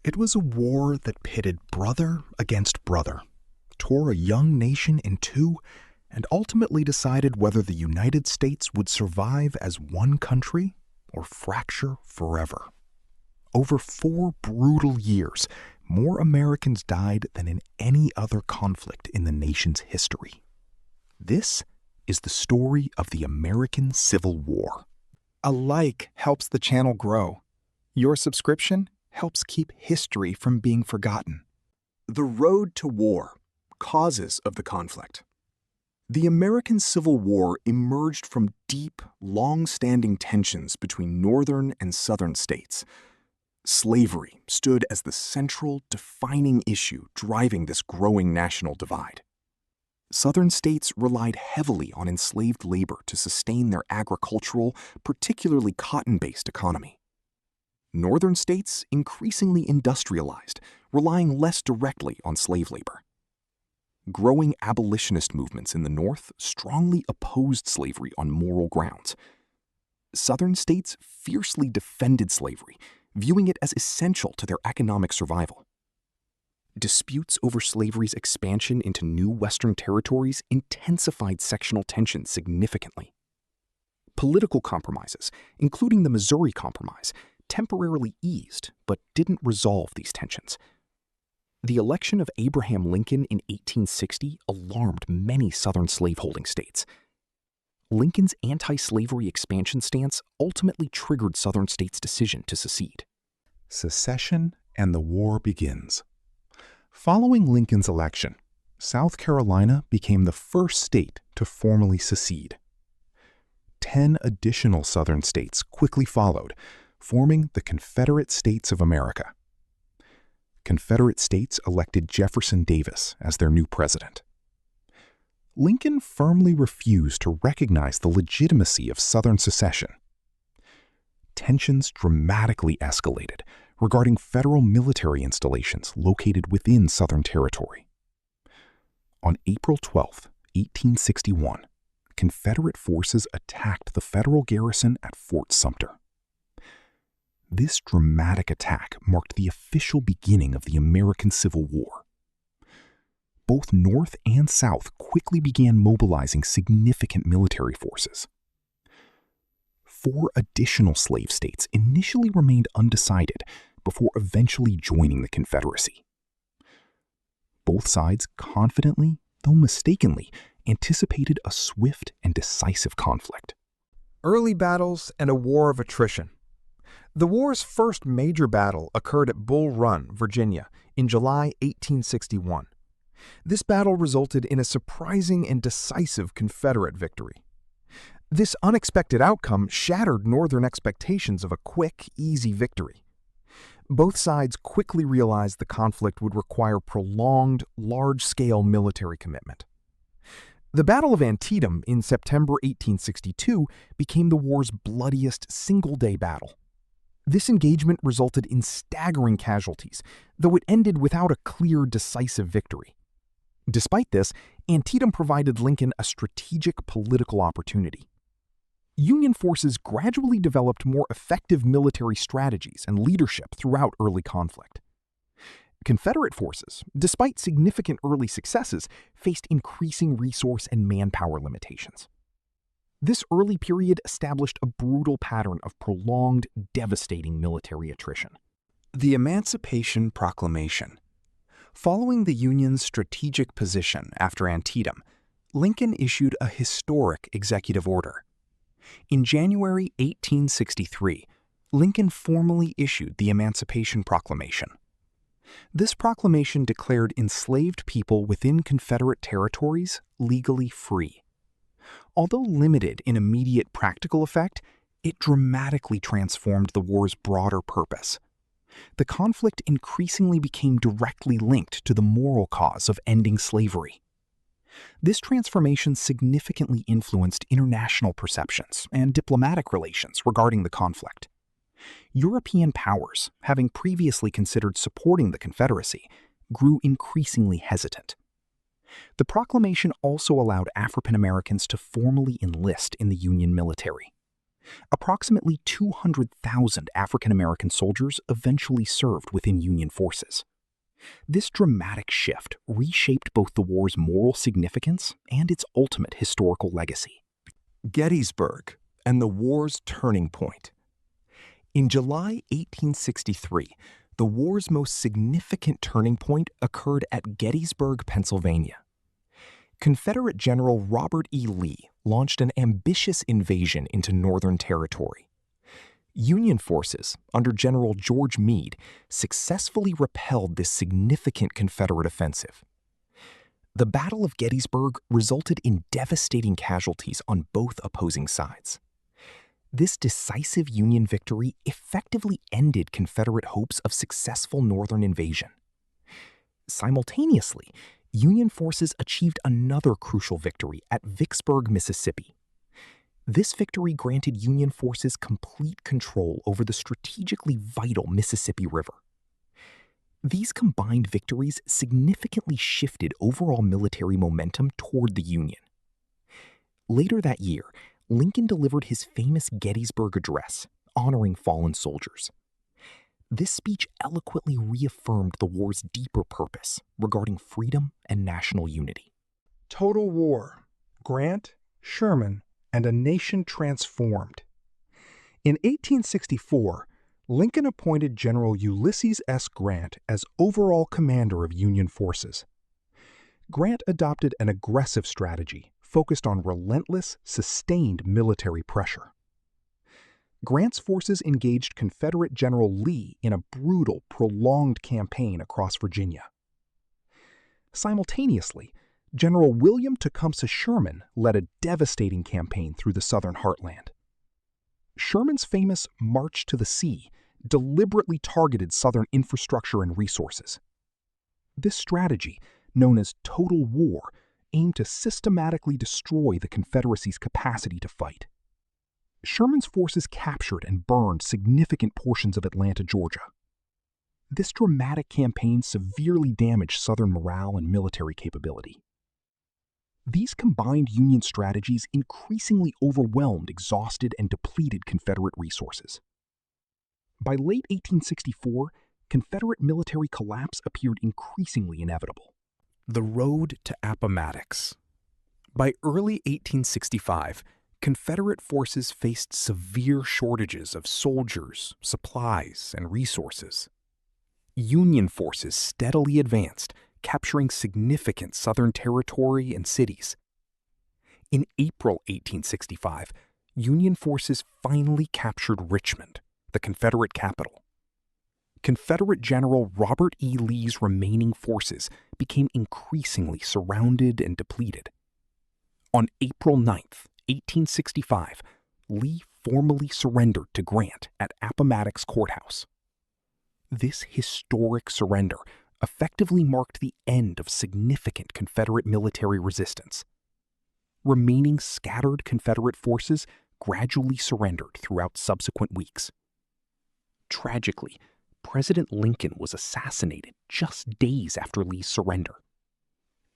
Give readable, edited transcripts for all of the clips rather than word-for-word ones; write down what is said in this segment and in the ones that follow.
It was a war that pitted brother against brother, tore a young nation in two, and ultimately decided whether the United States would survive as one country or fracture forever. Over 4 brutal years, more Americans died than in any other conflict in the nation's history. This is the story of the American Civil War. A like helps the channel grow. Your subscription helps keep history from being forgotten. The road to war, causes of the conflict. The American Civil War emerged from deep, long-standing tensions between northern and southern states. Slavery stood as the central, defining issue driving this growing national divide. Southern states relied heavily on enslaved labor to sustain their agricultural, particularly cotton-based economy. Northern states increasingly industrialized, relying less directly on slave labor. Growing abolitionist movements in the North strongly opposed slavery on moral grounds. Southern states fiercely defended slavery, viewing it as essential to their economic survival. Disputes over slavery's expansion into new Western territories intensified sectional tensions significantly. Political compromises, including the Missouri Compromise, temporarily eased but didn't resolve these tensions. The election of Abraham Lincoln in 1860 alarmed many Southern slaveholding states. Lincoln's anti-slavery expansion stance ultimately triggered Southern states' decision to secede. Secession and the war begins. Following Lincoln's election, South Carolina became the first state to formally secede. 10 additional Southern states quickly followed, forming the Confederate States of America. Confederate states elected Jefferson Davis as their new president. Lincoln firmly refused to recognize the legitimacy of Southern secession. Tensions dramatically escalated regarding federal military installations located within Southern territory. On April 12, 1861, Confederate forces attacked the federal garrison at Fort Sumter. This dramatic attack marked the official beginning of the American Civil War. Both North and South quickly began mobilizing significant military forces. 4 additional slave states initially remained undecided before eventually joining the Confederacy. Both sides confidently, though mistakenly, anticipated a swift and decisive conflict. Early battles and a war of attrition. The war's first major battle occurred at Bull Run, Virginia, in July 1861. This battle resulted in a surprising and decisive Confederate victory. This unexpected outcome shattered Northern expectations of a quick, easy victory. Both sides quickly realized the conflict would require prolonged, large-scale military commitment. The Battle of Antietam in September 1862 became the war's bloodiest single-day battle. This engagement resulted in staggering casualties, though it ended without a clear, decisive victory. Despite this, Antietam provided Lincoln a strategic political opportunity. Union forces gradually developed more effective military strategies and leadership throughout early conflict. Confederate forces, despite significant early successes, faced increasing resource and manpower limitations. This early period established a brutal pattern of prolonged, devastating military attrition. The Emancipation Proclamation. Following the Union's strategic position after Antietam, Lincoln issued a historic executive order. In January 1863, Lincoln formally issued the Emancipation Proclamation. This proclamation declared enslaved people within Confederate territories legally free. Although limited in immediate practical effect, it dramatically transformed the war's broader purpose. The conflict increasingly became directly linked to the moral cause of ending slavery. This transformation significantly influenced international perceptions and diplomatic relations regarding the conflict. European powers, having previously considered supporting the Confederacy, grew increasingly hesitant. The proclamation also allowed African Americans to formally enlist in the Union military. Approximately 200,000 African American soldiers eventually served within Union forces. This dramatic shift reshaped both the war's moral significance and its ultimate historical legacy. Gettysburg and the war's turning point. In July 1863, the war's most significant turning point occurred at Gettysburg, Pennsylvania. Confederate General Robert E. Lee launched an ambitious invasion into Northern Territory. Union forces, under General George Meade, successfully repelled this significant Confederate offensive. The Battle of Gettysburg resulted in devastating casualties on both opposing sides. This decisive Union victory effectively ended Confederate hopes of successful Northern invasion. Simultaneously, Union forces achieved another crucial victory at Vicksburg, Mississippi. This victory granted Union forces complete control over the strategically vital Mississippi River. These combined victories significantly shifted overall military momentum toward the Union. Later that year, Lincoln delivered his famous Gettysburg Address, honoring fallen soldiers. This speech eloquently reaffirmed the war's deeper purpose regarding freedom and national unity. Total war. Grant, Sherman, and a nation transformed. In 1864, Lincoln appointed General Ulysses S. Grant as overall commander of Union forces. Grant adopted an aggressive strategy focused on relentless, sustained military pressure. Grant's forces engaged Confederate General Lee in a brutal, prolonged campaign across Virginia. Simultaneously, General William Tecumseh Sherman led a devastating campaign through the Southern heartland. Sherman's famous March to the Sea deliberately targeted Southern infrastructure and resources. This strategy, known as total war, aimed to systematically destroy the Confederacy's capacity to fight. Sherman's forces captured and burned significant portions of Atlanta, Georgia. This dramatic campaign severely damaged Southern morale and military capability. These combined Union strategies increasingly overwhelmed exhausted and depleted Confederate resources. By late 1864, Confederate military collapse appeared increasingly inevitable. The road to Appomattox. By early 1865, Confederate forces faced severe shortages of soldiers, supplies, and resources. Union forces steadily advanced, capturing significant Southern territory and cities. In April 1865, Union forces finally captured Richmond, the Confederate capital. Confederate General Robert E. Lee's remaining forces became increasingly surrounded and depleted. On April 9, 1865, Lee formally surrendered to Grant at Appomattox Courthouse. This historic surrender effectively marked the end of significant Confederate military resistance. Remaining scattered Confederate forces gradually surrendered throughout subsequent weeks. Tragically, President Lincoln was assassinated just days after Lee's surrender.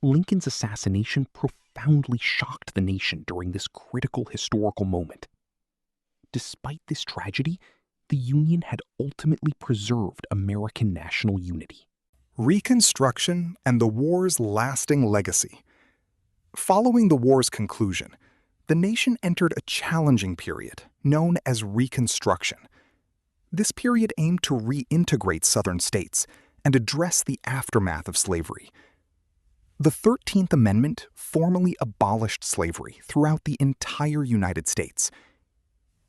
Lincoln's assassination profoundly shocked the nation during this critical historical moment. Despite this tragedy, the Union had ultimately preserved American national unity. Reconstruction and the war's lasting legacy. Following the war's conclusion, the nation entered a challenging period known as Reconstruction. This period aimed to reintegrate Southern states and address the aftermath of slavery. The 13th Amendment formally abolished slavery throughout the entire United States.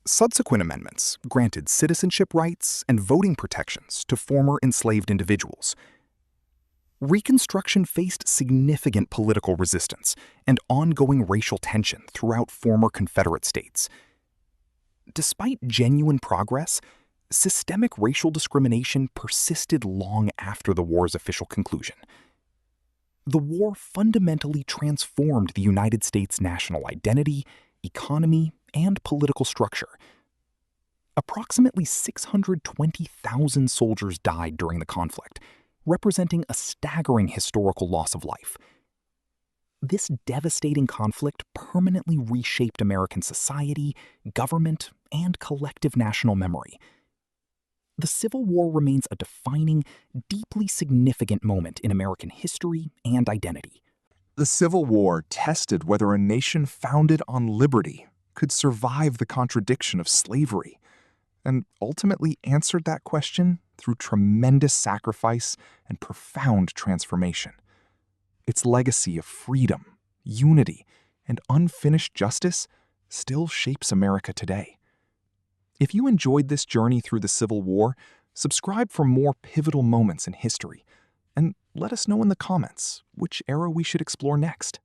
Subsequent amendments granted citizenship rights and voting protections to former enslaved individuals. Reconstruction faced significant political resistance and ongoing racial tension throughout former Confederate states. Despite genuine progress, systemic racial discrimination persisted long after the war's official conclusion. The war fundamentally transformed the United States' national identity, economy, and political structure. Approximately 620,000 soldiers died during the conflict, representing a staggering historical loss of life. This devastating conflict permanently reshaped American society, government, and collective national memory. The Civil War remains a defining, deeply significant moment in American history and identity. The Civil War tested whether a nation founded on liberty could survive the contradiction of slavery, and ultimately answered that question through tremendous sacrifice and profound transformation. Its legacy of freedom, unity, and unfinished justice still shapes America today. If you enjoyed this journey through the Civil War, subscribe for more pivotal moments in history, and let us know in the comments which era we should explore next.